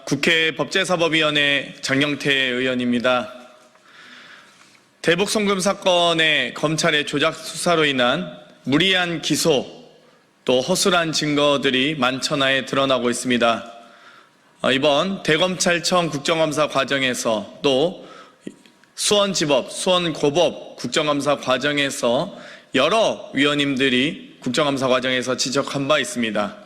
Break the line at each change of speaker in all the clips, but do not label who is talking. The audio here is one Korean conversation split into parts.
국회 법제사법위원회 장영태 의원입니다. 대북 송금 사건의 검찰의 조작 수사로 인한 무리한 기소, 또 허술한 증거들이 만천하에 드러나고 있습니다. 이번 대검찰청 국정감사 과정에서 또 수원지법, 수원고법 국정감사 과정에서 여러 위원님들이 국정감사 과정에서 지적한 바 있습니다.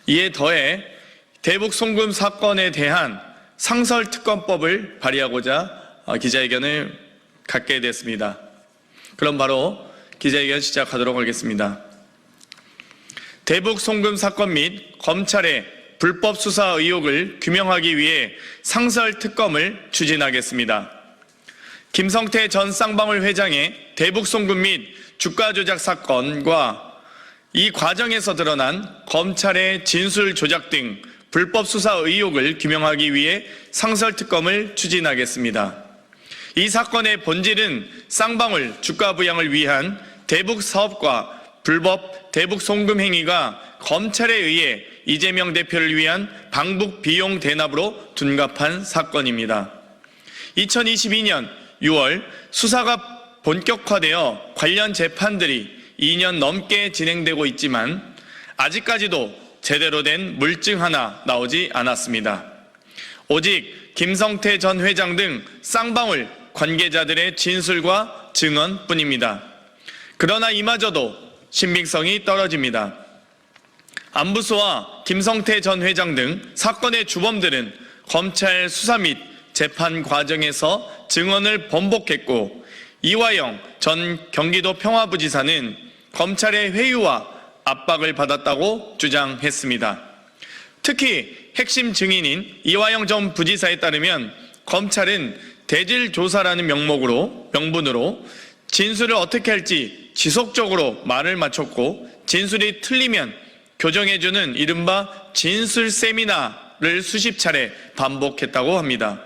이에 더해 대북 송금 사건에 대한 상설특검법을 발의하고자 기자회견을 갖게 됐습니다. 그럼 바로 기자회견 시작하도록 하겠습니다. 대북 송금 사건 및 검찰의 불법 수사 의혹을 규명하기 위해 상설특검을 추진하겠습니다. 김성태 전 쌍방울 회장의 대북 송금 및 주가 조작 사건과 이 과정에서 드러난 검찰의 진술 조작 등 불법 수사 의혹을 규명하기 위해 상설특검을 추진하겠습니다. 이 사건의 본질은 쌍방울 주가 부양을 위한 대북 사업과 불법 대북 송금 행위가 검찰에 의해 이재명 대표를 위한 방북 비용 대납으로 둔갑한 사건입니다. 2022년 6월 수사가 본격화되어 관련 재판들이 2년 넘게 진행되고 있지만 아직까지도 제대로 된 물증 하나 나오지 않았습니다. 오직 김성태 전 회장 등 쌍방울 관계자들의 진술과 증언뿐입니다. 그러나 이마저도 신빙성이 떨어집니다. 안부수와 김성태 전 회장 등 사건의 주범들은 검찰 수사 및 재판 과정에서 증언을 번복했고, 이화영 전 경기도 평화부지사는 검찰의 회유와 압박을 받았다고 주장했습니다. 특히 핵심 증인인 이화영 전 부지사에 따르면 검찰은 대질 조사라는 명분으로 진술을 어떻게 할지 지속적으로 말을 맞췄고, 진술이 틀리면 교정해주는 이른바 진술 세미나를 수십 차례 반복했다고 합니다.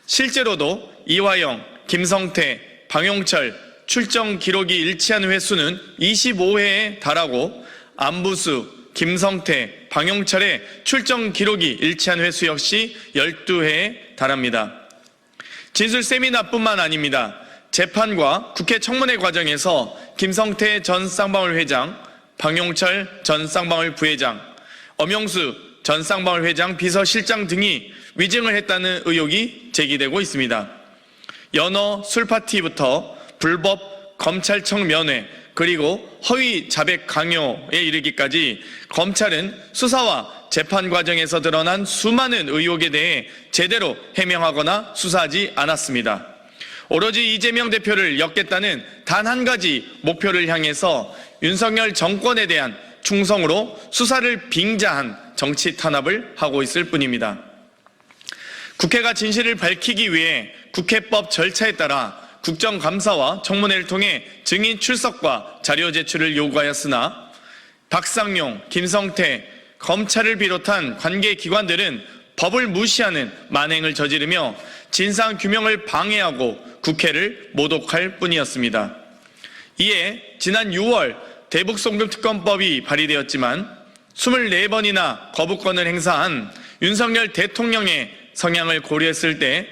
실제로도 이화영, 김성태, 방용철 출정 기록이 일치한 횟수는 25회에 달하고, 안부수, 김성태, 방용철의 출정 기록이 일치한 횟수 역시 12회에 달합니다. 진술 세미나뿐만 아닙니다. 재판과 국회 청문회 과정에서 김성태 전 쌍방울 회장, 방용철 전 쌍방울 부회장, 엄영수 전 쌍방울 회장 비서실장 등이 위증을 했다는 의혹이 제기되고 있습니다. 연어 술파티부터 불법 검찰청 면회, 그리고 허위 자백 강요에 이르기까지 검찰은 수사와 재판 과정에서 드러난 수많은 의혹에 대해 제대로 해명하거나 수사하지 않았습니다. 오로지 이재명 대표를 엮겠다는 단 한 가지 목표를 향해서 윤석열 정권에 대한 충성으로 수사를 빙자한 정치 탄압을 하고 있을 뿐입니다. 국회가 진실을 밝히기 위해 국회법 절차에 따라 국정감사와 청문회를 통해 증인 출석과 자료 제출을 요구하였으나 박상용, 김성태, 검찰을 비롯한 관계기관들은 법을 무시하는 만행을 저지르며 진상규명을 방해하고 국회를 모독할 뿐이었습니다. 이에 지난 6월 대북송금특검법이 발의되었지만 24번이나 거부권을 행사한 윤석열 대통령의 성향을 고려했을 때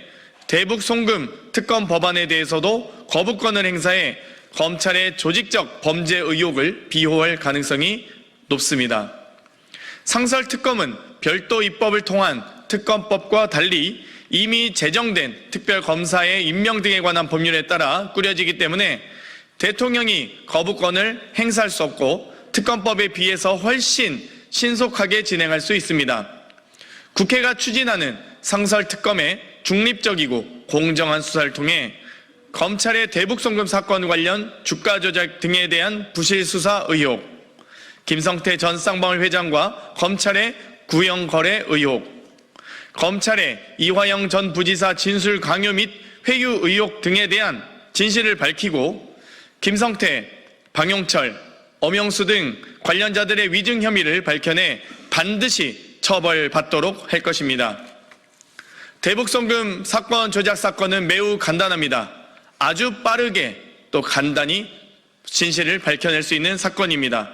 대북송금 특검 법안에 대해서도 거부권을 행사해 검찰의 조직적 범죄 의혹을 비호할 가능성이 높습니다. 상설특검은 별도 입법을 통한 특검법과 달리 이미 제정된 특별검사의 임명 등에 관한 법률에 따라 꾸려지기 때문에 대통령이 거부권을 행사할 수 없고 특검법에 비해서 훨씬 신속하게 진행할 수 있습니다. 국회가 추진하는 상설특검의 중립적이고 공정한 수사를 통해 검찰의 대북송금 사건 관련 주가 조작 등에 대한 부실 수사 의혹, 김성태 전 쌍방울 회장과 검찰의 구형 거래 의혹, 검찰의 이화영 전 부지사 진술 강요 및 회유 의혹 등에 대한 진실을 밝히고 김성태, 방용철, 엄영수 등 관련자들의 위증 혐의를 밝혀내 반드시 처벌받도록 할 것입니다. 대북송금 사건 조작 사건은 매우 간단합니다. 아주 빠르게 또 간단히 진실을 밝혀낼 수 있는 사건입니다.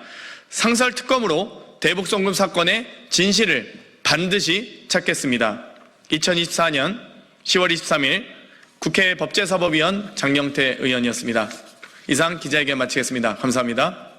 상설특검으로 대북송금 사건의 진실을 반드시 찾겠습니다. 2024년 10월 23일 국회 법제사법위원 장경태 의원이었습니다. 이상 기자회견 마치겠습니다. 감사합니다.